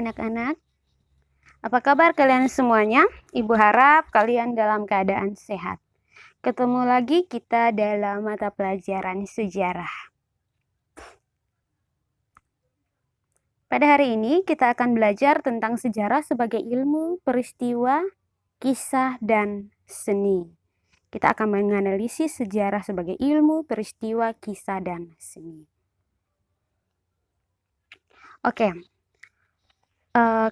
anak-anak. Apa kabar kalian semuanya? Ibu harap kalian dalam keadaan sehat. Ketemu lagi kita dalam mata pelajaran sejarah. Pada hari ini kita akan belajar tentang sejarah sebagai ilmu, peristiwa, kisah, dan seni. Kita akan menganalisis sejarah sebagai ilmu, peristiwa, kisah, dan seni. Oke.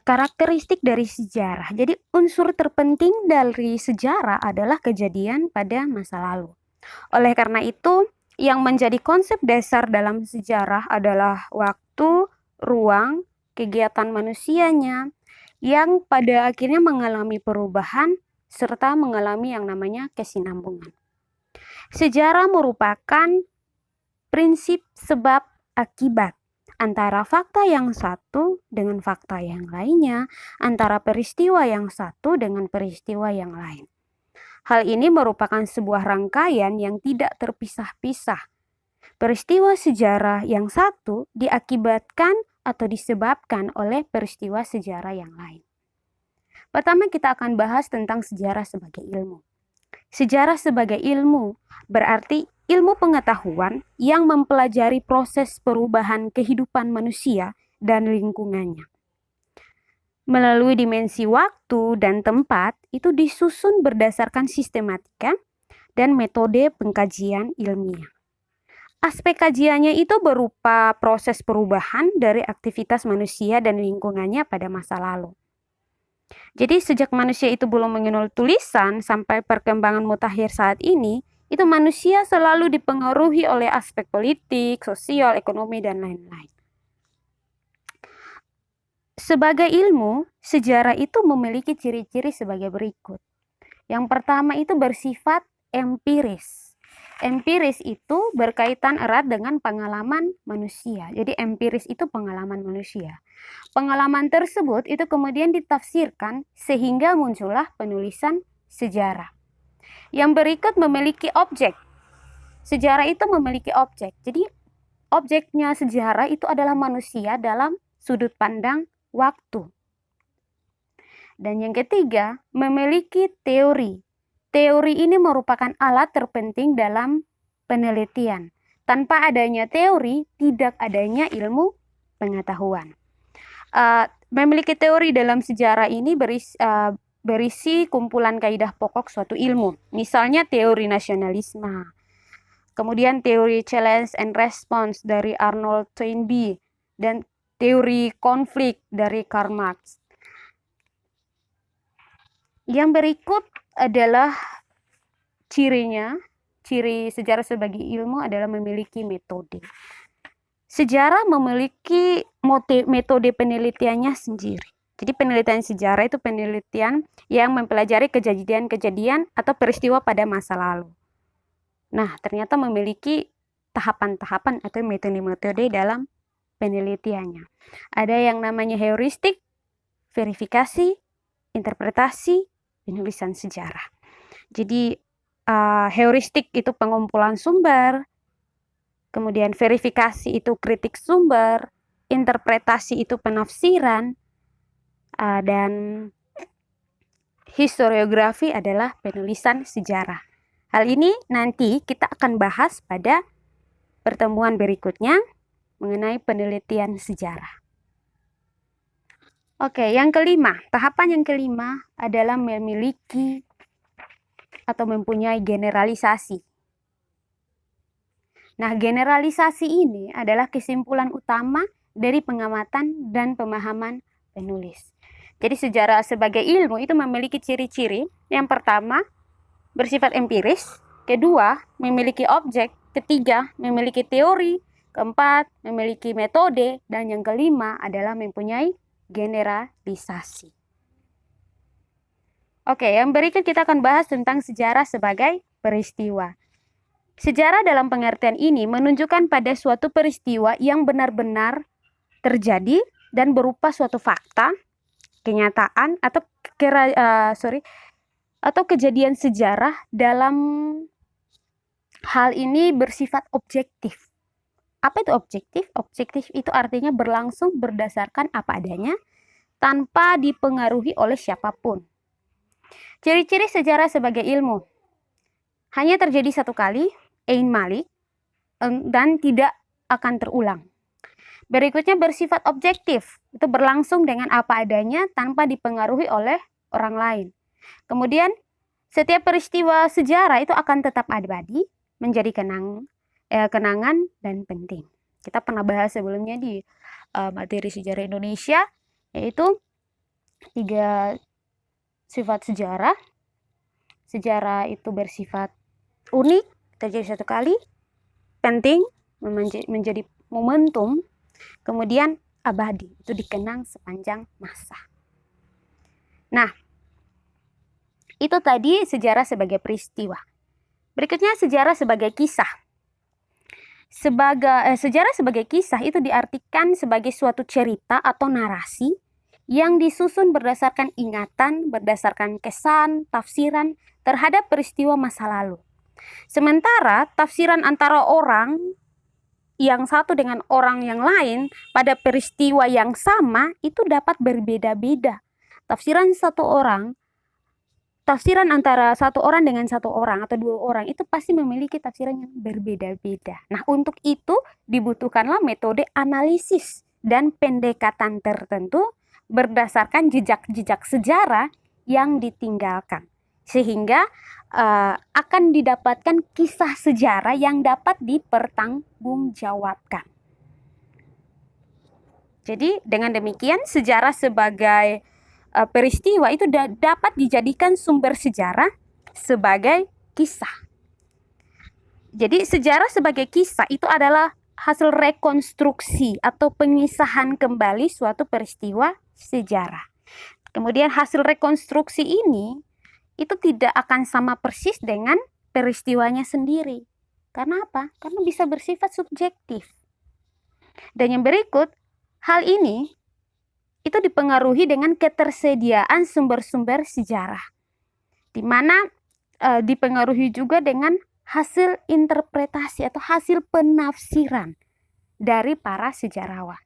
Karakteristik dari sejarah. Jadi unsur terpenting dari sejarah adalah kejadian pada masa lalu. Oleh karena itu, yang menjadi konsep dasar dalam sejarah adalah waktu, ruang, kegiatan manusianya yang pada akhirnya mengalami perubahan serta mengalami yang namanya kesinambungan. Sejarah merupakan prinsip sebab akibat antara fakta yang satu dengan fakta yang lainnya, antara peristiwa yang satu dengan peristiwa yang lain. Hal ini merupakan sebuah rangkaian yang tidak terpisah-pisah. Peristiwa sejarah yang satu diakibatkan atau disebabkan oleh peristiwa sejarah yang lain. Pertama, kita akan bahas tentang sejarah sebagai ilmu. Sejarah sebagai ilmu berarti ilmu pengetahuan yang mempelajari proses perubahan kehidupan manusia dan lingkungannya. Melalui dimensi waktu dan tempat, itu disusun berdasarkan sistematika dan metode pengkajian ilmiah. Aspek kajiannya itu berupa proses perubahan dari aktivitas manusia dan lingkungannya pada masa lalu. Jadi sejak manusia itu belum mengenal tulisan sampai perkembangan mutakhir saat ini, itu manusia selalu dipengaruhi oleh aspek politik, sosial, ekonomi, dan lain-lain. Sebagai ilmu, sejarah itu memiliki ciri-ciri sebagai berikut. Yang pertama itu bersifat empiris. Empiris itu berkaitan erat dengan pengalaman manusia. Jadi empiris itu pengalaman manusia. Pengalaman tersebut itu kemudian ditafsirkan sehingga muncullah penulisan sejarah. Yang berikut memiliki objek. Sejarah itu memiliki objek. Jadi objeknya sejarah itu adalah manusia dalam sudut pandang waktu. Dan yang ketiga, memiliki teori. Teori ini merupakan alat terpenting dalam penelitian. Tanpa adanya teori, tidak adanya ilmu pengetahuan. Memiliki teori dalam sejarah ini berisi kumpulan kaidah pokok suatu ilmu. Misalnya teori nasionalisme, kemudian teori challenge and response dari Arnold Toynbee, dan teori konflik dari Karl Marx. Yang berikut adalah cirinya. Ciri sejarah sebagai ilmu adalah memiliki metode. Sejarah memiliki metode penelitiannya sendiri. Jadi penelitian sejarah itu penelitian yang mempelajari kejadian-kejadian atau peristiwa pada masa lalu. Nah, ternyata memiliki tahapan-tahapan atau metode-metode dalam penelitiannya. Ada yang namanya heuristik, verifikasi, interpretasi, penulisan sejarah. Jadi heuristik itu pengumpulan sumber, kemudian verifikasi itu kritik sumber, interpretasi itu penafsiran, dan historiografi adalah penulisan sejarah. Hal ini nanti kita akan bahas pada pertemuan berikutnya mengenai penelitian sejarah. Oke, yang kelima, tahapan yang kelima adalah memiliki atau mempunyai generalisasi. Nah, generalisasi ini adalah kesimpulan utama dari pengamatan dan pemahaman penulis. Jadi sejarah sebagai ilmu itu memiliki ciri-ciri. Yang pertama, bersifat empiris. Kedua, memiliki objek. Ketiga, memiliki teori. Keempat, memiliki metode. Dan yang kelima adalah mempunyai generalisasi. Oke, yang berikut kita akan bahas tentang sejarah sebagai peristiwa. Sejarah dalam pengertian ini menunjukkan pada suatu peristiwa yang benar-benar terjadi dan berupa suatu fakta, kenyataan atau kejadian sejarah. Dalam hal ini bersifat objektif. Apa itu objektif? Objektif itu artinya berlangsung berdasarkan apa adanya tanpa dipengaruhi oleh siapapun. Ciri-ciri sejarah sebagai ilmu. Hanya terjadi satu kali, Ein Malik, dan tidak akan terulang. Berikutnya bersifat objektif, itu berlangsung dengan apa adanya tanpa dipengaruhi oleh orang lain. Kemudian setiap peristiwa sejarah itu akan tetap abadi, menjadi kenangan dan penting. Kita pernah bahas sebelumnya di materi sejarah Indonesia, yaitu 3 sifat sejarah. Sejarah itu bersifat unik, terjadi satu kali, penting, menjadi momentum, kemudian abadi, itu dikenang sepanjang masa. Nah, itu tadi sejarah sebagai peristiwa. Berikutnya sejarah sebagai kisah. Sejarah sebagai kisah itu diartikan sebagai suatu cerita atau narasi yang disusun berdasarkan ingatan, berdasarkan kesan, tafsiran terhadap peristiwa masa lalu. Sementara tafsiran antara orang yang satu dengan orang yang lain pada peristiwa yang sama itu dapat berbeda-beda. Tafsiran antara satu orang dengan satu orang atau 2 orang itu pasti memiliki tafsiran yang berbeda-beda. Nah, untuk itu dibutuhkanlah metode analisis dan pendekatan tertentu berdasarkan jejak-jejak sejarah yang ditinggalkan. Sehingga akan didapatkan kisah sejarah yang dapat dipertanggungjawabkan. Jadi dengan demikian sejarah sebagai peristiwa itu dapat dijadikan sumber sejarah sebagai kisah. Jadi sejarah sebagai kisah itu adalah hasil rekonstruksi atau pengisahan kembali suatu peristiwa sejarah. Kemudian hasil rekonstruksi ini itu tidak akan sama persis dengan peristiwanya sendiri. Karena apa? Karena bisa bersifat subjektif. Dan yang berikut, hal ini itu dipengaruhi dengan ketersediaan sumber-sumber sejarah, di mana dipengaruhi juga dengan hasil interpretasi atau hasil penafsiran dari para sejarawan.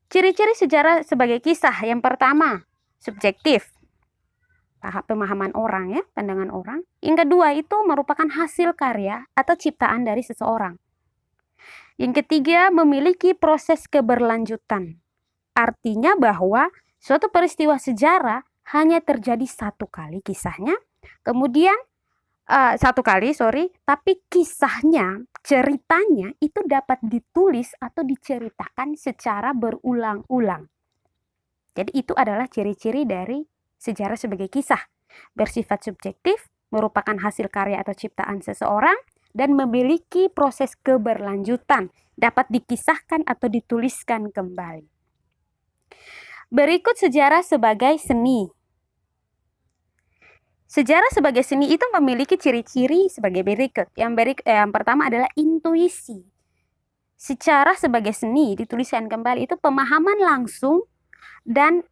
Ciri-ciri sejarah sebagai kisah, yang pertama, subjektif, pemahaman orang, ya, pandangan orang. Yang kedua itu merupakan hasil karya atau ciptaan dari seseorang. Yang ketiga, memiliki proses keberlanjutan. Artinya bahwa suatu peristiwa sejarah hanya terjadi satu kali kisahnya, kemudian tapi kisahnya, ceritanya itu dapat ditulis atau diceritakan secara berulang-ulang. Jadi itu adalah ciri-ciri dari sejarah sebagai kisah. Bersifat subjektif, merupakan hasil karya atau ciptaan seseorang, dan memiliki proses keberlanjutan, dapat dikisahkan atau dituliskan kembali. Berikut sejarah sebagai seni. Sejarah sebagai seni itu memiliki ciri-ciri sebagai berikut. Yang pertama adalah intuisi. Sejarah sebagai seni dituliskan kembali itu pemahaman langsung dan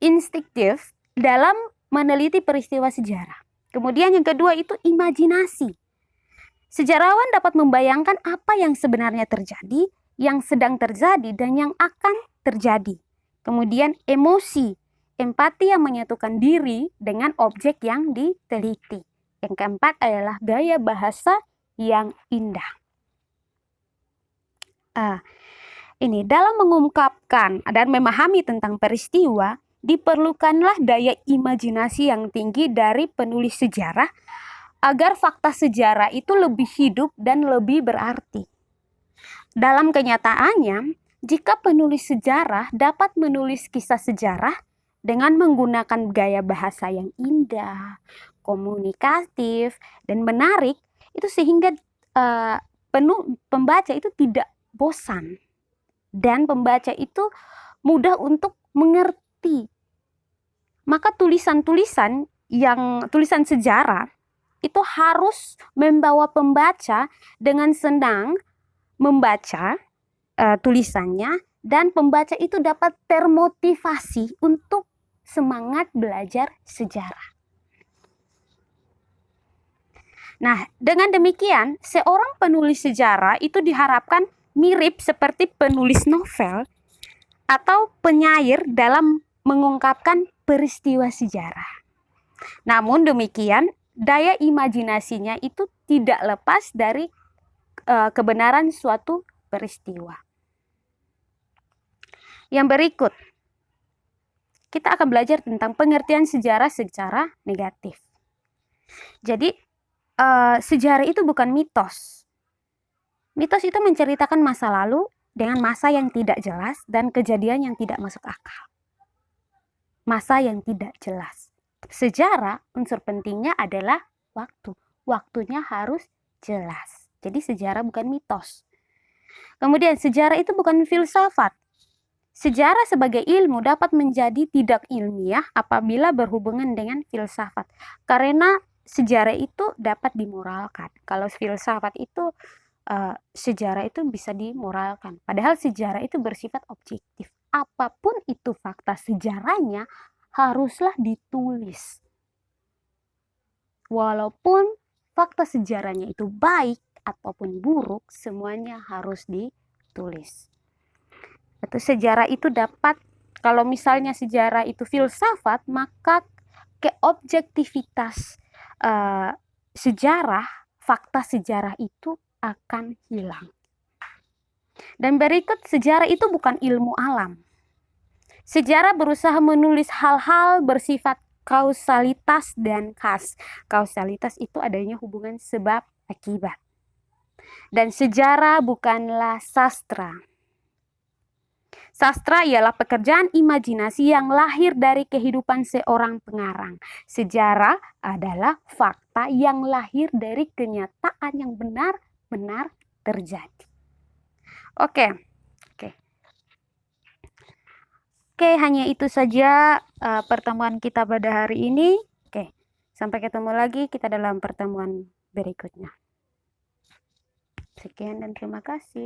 instinktif dalam meneliti peristiwa sejarah. Kemudian yang kedua itu imajinasi. Sejarawan dapat membayangkan apa yang sebenarnya terjadi, yang sedang terjadi, dan yang akan terjadi. Kemudian emosi, empati yang menyatukan diri dengan objek yang diteliti. Yang keempat adalah gaya bahasa yang indah. Ini dalam mengungkapkan dan memahami tentang peristiwa, diperlukanlah daya imajinasi yang tinggi dari penulis sejarah agar fakta sejarah itu lebih hidup dan lebih berarti. Dalam kenyataannya, jika penulis sejarah dapat menulis kisah sejarah dengan menggunakan gaya bahasa yang indah, komunikatif, dan menarik, itu sehingga pembaca itu tidak bosan. Dan pembaca itu mudah untuk mengerti. Maka tulisan sejarah itu harus membawa pembaca dengan senang membaca tulisannya, dan pembaca itu dapat termotivasi untuk semangat belajar sejarah. Nah, dengan demikian, seorang penulis sejarah itu diharapkan mirip seperti penulis novel atau penyair dalam mengungkapkan peristiwa sejarah. Namun demikian, daya imajinasinya itu tidak lepas dari kebenaran suatu peristiwa. Yang berikut, kita akan belajar tentang pengertian sejarah secara negatif. Jadi, sejarah itu bukan mitos. Mitos itu menceritakan masa lalu dengan masa yang tidak jelas dan kejadian yang tidak masuk akal. Masa yang tidak jelas. Sejarah, unsur pentingnya adalah waktu. Waktunya harus jelas. Jadi sejarah bukan mitos. Kemudian sejarah itu bukan filsafat. Sejarah sebagai ilmu dapat menjadi tidak ilmiah apabila berhubungan dengan filsafat. Karena sejarah itu dapat dimoralkan. Kalau filsafat itu sejarah itu bisa dimoralkan. Padahal sejarah itu bersifat objektif. Apapun itu fakta sejarahnya haruslah ditulis. Walaupun fakta sejarahnya itu baik ataupun buruk, semuanya harus ditulis. Atau sejarah itu dapat, kalau misalnya sejarah itu filsafat, maka keobjektivitas sejarah, fakta sejarah itu akan hilang. Dan berikut, sejarah itu bukan ilmu alam. Sejarah berusaha menulis hal-hal bersifat kausalitas dan khas. Kausalitas itu adanya hubungan sebab akibat. Dan sejarah bukanlah sastra. Sastra ialah pekerjaan imajinasi yang lahir dari kehidupan seorang pengarang. Sejarah adalah fakta yang lahir dari kenyataan yang benar-benar terjadi. Oke, hanya itu saja pertemuan kita pada hari ini. Oke, sampai ketemu lagi kita dalam pertemuan berikutnya. Sekian dan terima kasih.